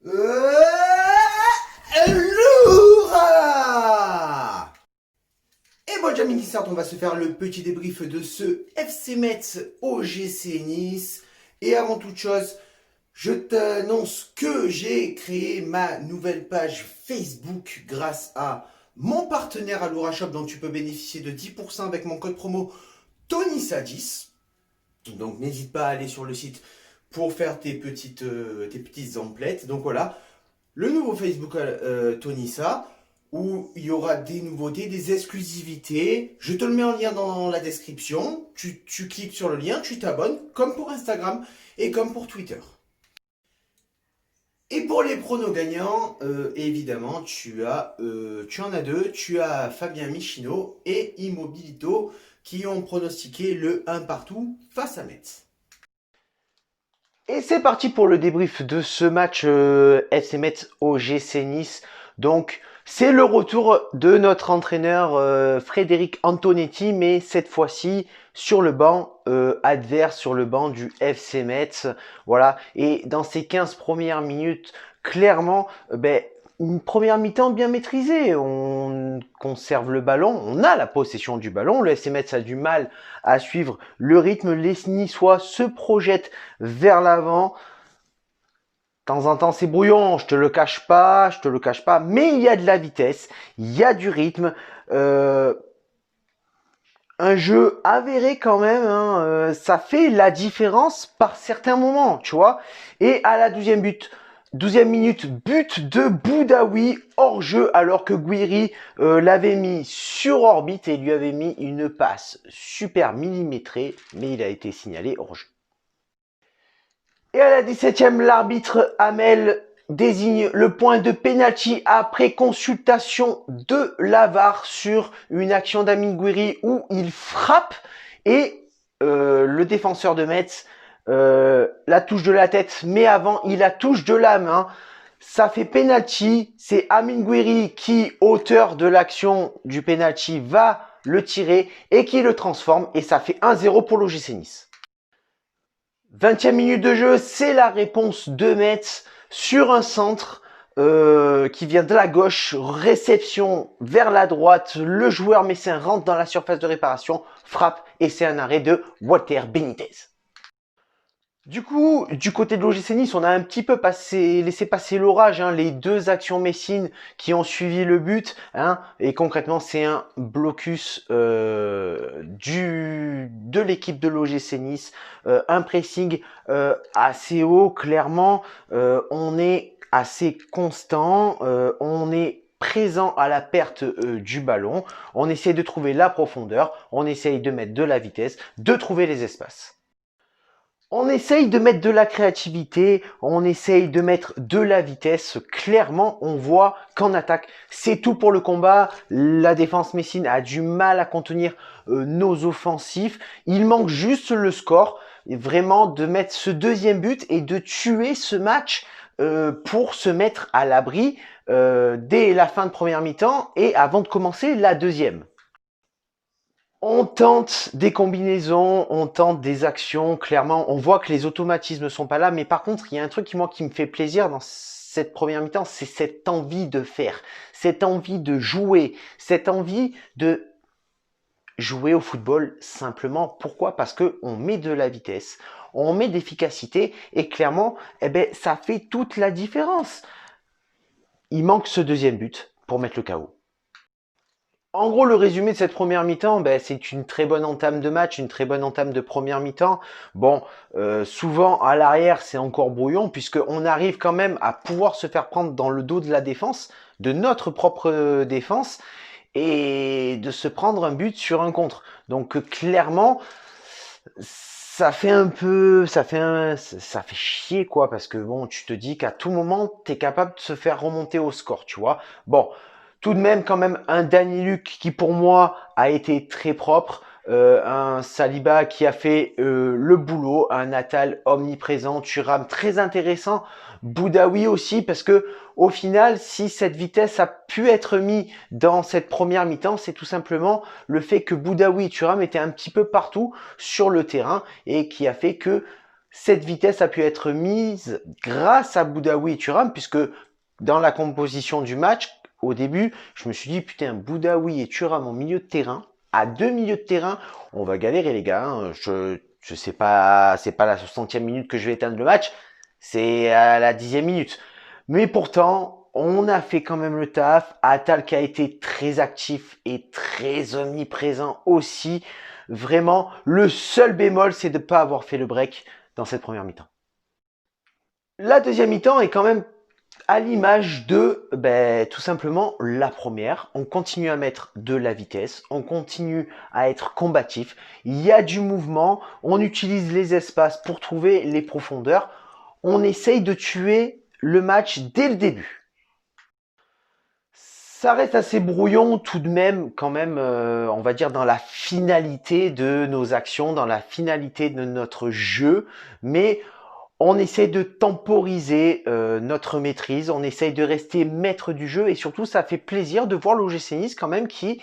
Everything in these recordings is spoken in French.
Loura. Et bon, Jamie Dissart, on va se faire le petit débrief de ce FC Metz OGC Nice. Et avant toute chose, je t'annonce que j'ai créé ma nouvelle page Facebook grâce à mon partenaire Aloura Shop, dont tu peux bénéficier de 10% avec mon code promo TonySa10. Donc n'hésite pas à aller sur le site pour faire tes petites emplettes. Donc voilà, le nouveau Facebook Tonissa, où il y aura des nouveautés, des exclusivités. Je te le mets en lien dans la description. Tu cliques sur le lien, tu t'abonnes, comme pour Instagram et comme pour Twitter. Et pour les pronos gagnants, évidemment, tu en as deux. Tu as Fabien Michino et Immobilito qui ont pronostiqué le 1 partout face à Metz. Et c'est parti pour le débrief de ce match FC Metz OGC Nice. Donc, c'est le retour de notre entraîneur Frédéric Antonetti, mais cette fois-ci sur le banc adverse, sur le banc du FC Metz. Voilà. Et dans ces 15 premières minutes, clairement, une première mi-temps bien maîtrisée. On conserve le ballon, on a la possession du ballon. Le FC Metz a du mal à suivre le rythme. Les Niçois se projettent vers l'avant. De temps en temps, c'est brouillon, je te le cache pas, mais il y a de la vitesse, il y a du rythme. Un jeu avéré quand même, hein, ça fait la différence par certains moments, tu vois. Et à la 12e minute, but de Boudaoui hors jeu alors que Guiri l'avait mis sur orbite et lui avait mis une passe super millimétrée, mais il a été signalé hors jeu. Et à la 17e, l'arbitre Hamel désigne le point de pénalty après consultation de l'AVAR sur une action d'Amine Gouiri où il frappe et le défenseur de Metz la touche de la tête, mais avant il la touche de la main. Ça fait penalty, c'est Amine Gouiri qui, auteur de l'action du penalty, va le tirer et qui le transforme et ça fait 1-0 pour l'OGC Nice. 20e minute de jeu, c'est la réponse de Metz sur un centre qui vient de la gauche, réception vers la droite, le joueur messin rentre dans la surface de réparation, frappe et c'est un arrêt de Walter Benitez. Du coup, du côté de l'OGC Nice, on a un petit peu laissé passer l'orage, hein, les deux actions messines qui ont suivi le but, hein, et concrètement c'est un blocus de l'équipe de l'OGC Nice, un pressing assez haut, clairement, on est assez constant, on est présent à la perte du ballon, on essaye de trouver la profondeur, on essaye de mettre de la vitesse, de trouver les espaces. On essaye de mettre de la créativité, on essaye de mettre de la vitesse. Clairement, on voit qu'en attaque, c'est tout pour le combat. La défense messine a du mal à contenir nos offensifs. Il manque juste le score, et vraiment de mettre ce deuxième but et de tuer ce match pour se mettre à l'abri dès la fin de première mi-temps et avant de commencer la deuxième. On tente des combinaisons, on tente des actions, clairement, on voit que les automatismes ne sont pas là, mais par contre, il y a un truc qui me fait plaisir dans cette première mi-temps, c'est cette envie de faire, cette envie de jouer, cette envie de jouer au football simplement. Pourquoi? Parce que on met de la vitesse, on met d'efficacité et clairement, ça fait toute la différence. Il manque ce deuxième but pour mettre le KO. En gros, le résumé de cette première mi-temps, c'est une très bonne entame de match, une très bonne entame de première mi-temps. Bon, souvent à l'arrière, c'est encore brouillon puisqu'on arrive quand même à pouvoir se faire prendre dans le dos de la défense, de notre propre défense, et de se prendre un but sur un contre. Donc clairement, ça fait chier quoi, parce que bon, tu te dis qu'à tout moment, tu es capable de se faire remonter au score, tu vois. Bon. Tout de même, quand même, un Danny Luc qui, pour moi, a été très propre. Un Saliba qui a fait le boulot. Un Natal omniprésent. Thuram très intéressant. Boudaoui aussi, parce que au final, si cette vitesse a pu être mise dans cette première mi-temps, c'est tout simplement le fait que Boudaoui et Thuram étaient un petit peu partout sur le terrain et qui a fait que Cette vitesse a pu être mise grâce à Boudaoui et Thuram, puisque dans la composition du match, au début, je me suis dit, putain, Boudaoui et Thuram en milieu de terrain, à deux milieux de terrain, on va galérer les gars. Hein. Je sais pas, c'est pas la 60e minute que je vais éteindre le match, c'est à la 10e minute. Mais pourtant, on a fait quand même le taf. Atal qui a été très actif et très omniprésent aussi. Vraiment, le seul bémol, c'est de ne pas avoir fait le break dans cette première mi-temps. La deuxième mi-temps est quand même à l'image de tout simplement la première. On continue à mettre de la vitesse, on continue à être combatif, il y a du mouvement, on utilise les espaces pour trouver les profondeurs, on essaye de tuer le match dès le début. Ça reste assez brouillon tout de même, quand même, on va dire dans la finalité de nos actions, dans la finalité de notre jeu, mais on essaie de temporiser notre maîtrise, on essaye de rester maître du jeu et surtout ça fait plaisir de voir l'OGC Nice quand même qui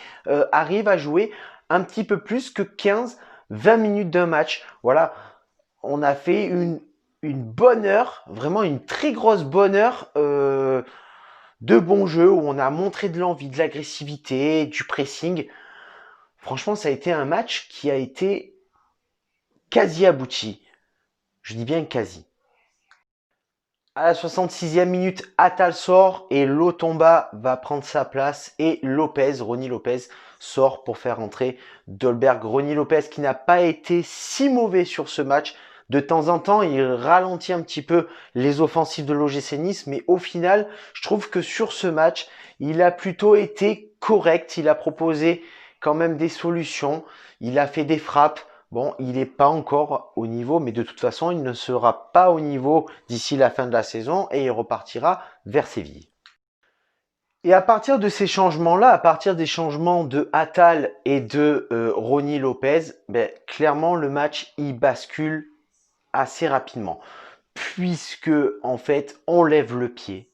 arrive à jouer un petit peu plus que 15-20 minutes d'un match. Voilà, on a fait une bonne heure, vraiment une très grosse bonne heure de bon jeu où on a montré de l'envie, de l'agressivité, du pressing. Franchement, ça a été un match qui a été quasi abouti. Je dis bien quasi. À la 66e minute, Atal sort et Lotomba va prendre sa place et Ronnie Lopez sort pour faire entrer Dolberg. Ronnie Lopez qui n'a pas été si mauvais sur ce match. De temps en temps, il ralentit un petit peu les offensives de l'OGC Nice, mais au final, je trouve que sur ce match, il a plutôt été correct. Il a proposé quand même des solutions. Il a fait des frappes. Bon, il n'est pas encore au niveau, mais de toute façon, il ne sera pas au niveau d'ici la fin de la saison et il repartira vers Séville. Et à partir de ces changements-là, à partir des changements de Atal et de Ronnie Lopez, clairement le match il bascule assez rapidement. Puisque en fait, on lève le pied,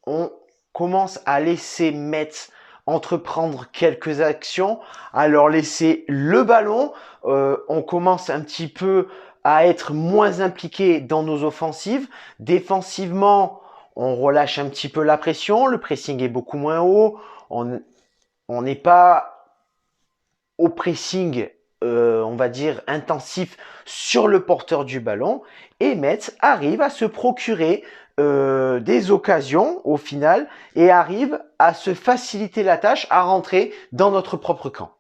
on commence à laisser Metz entreprendre quelques actions, à leur laisser le ballon. On commence un petit peu à être moins impliqué dans nos offensives. Défensivement, on relâche un petit peu la pression. Le pressing est beaucoup moins haut. On n'est pas au pressing, on va dire, intensif sur le porteur du ballon. Et Metz arrive à se procurer des occasions au final et arrive à se faciliter la tâche à rentrer dans notre propre camp.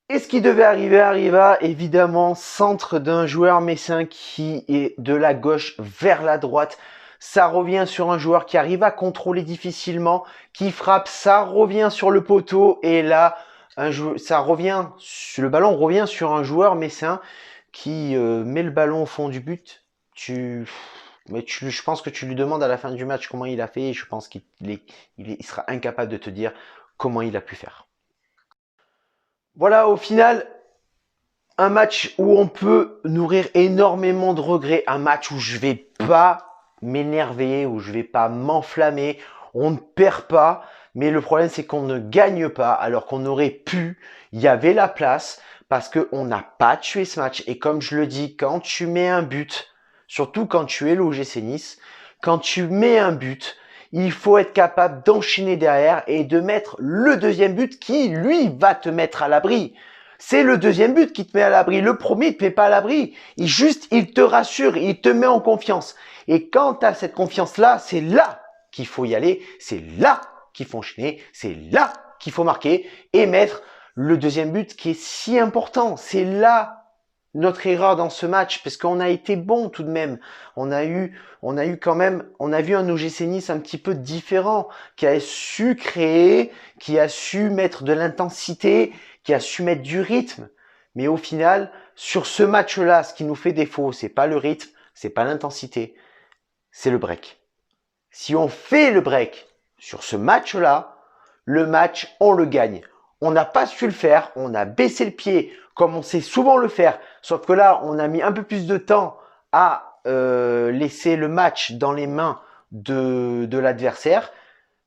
Et ce qui devait arriver arriva, évidemment, centre d'un joueur messin qui est de la gauche vers la droite. Ça revient sur un joueur qui arrive à contrôler difficilement, qui frappe, ça revient sur le poteau et là, le ballon revient sur un joueur messin qui met le ballon au fond du but. Je pense que tu lui demandes à la fin du match comment il a fait et je pense qu'il sera incapable de te dire comment il a pu faire. Voilà, au final, un match où on peut nourrir énormément de regrets, un match où je vais pas m'énerver, où je vais pas m'enflammer, on ne perd pas, mais le problème c'est qu'on ne gagne pas alors qu'on aurait pu, il y avait la place parce qu'on n'a pas tué ce match et comme je le dis, quand tu mets un but, surtout quand tu es l'OGC Nice, quand tu mets un but, il faut être capable d'enchaîner derrière et de mettre le deuxième but qui, lui, va te mettre à l'abri. C'est le deuxième but qui te met à l'abri. Le premier, il te met pas à l'abri. Il te rassure, il te met en confiance. Et quand tu as cette confiance-là, c'est là qu'il faut y aller. C'est là qu'il faut enchaîner. C'est là qu'il faut marquer et mettre le deuxième but qui est si important. C'est là notre erreur dans ce match parce qu'on a été bon tout de même. On a vu un OGC Nice un petit peu différent qui a su créer, qui a su mettre de l'intensité, qui a su mettre du rythme. Mais au final, sur ce match-là, ce qui nous fait défaut, c'est pas le rythme, c'est pas l'intensité, c'est le break. Si on fait le break sur ce match-là, le match, on le gagne. On n'a pas su le faire, on a baissé le pied comme on sait souvent le faire, sauf que là, on a mis un peu plus de temps à laisser le match dans les mains de l'adversaire.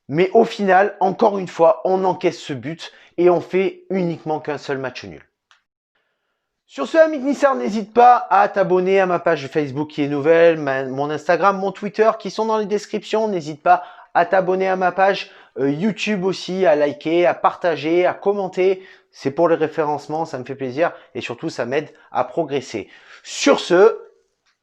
Mais au final, encore une fois, on encaisse ce but et on fait uniquement qu'un seul match nul. Sur ce, Amit Nissar, n'hésite pas à t'abonner à ma page Facebook qui est nouvelle, mon Instagram, mon Twitter qui sont dans les descriptions. N'hésite pas à t'abonner à ma page YouTube aussi, à liker, à partager, à commenter. C'est pour le référencement, ça me fait plaisir et surtout ça m'aide à progresser. Sur ce,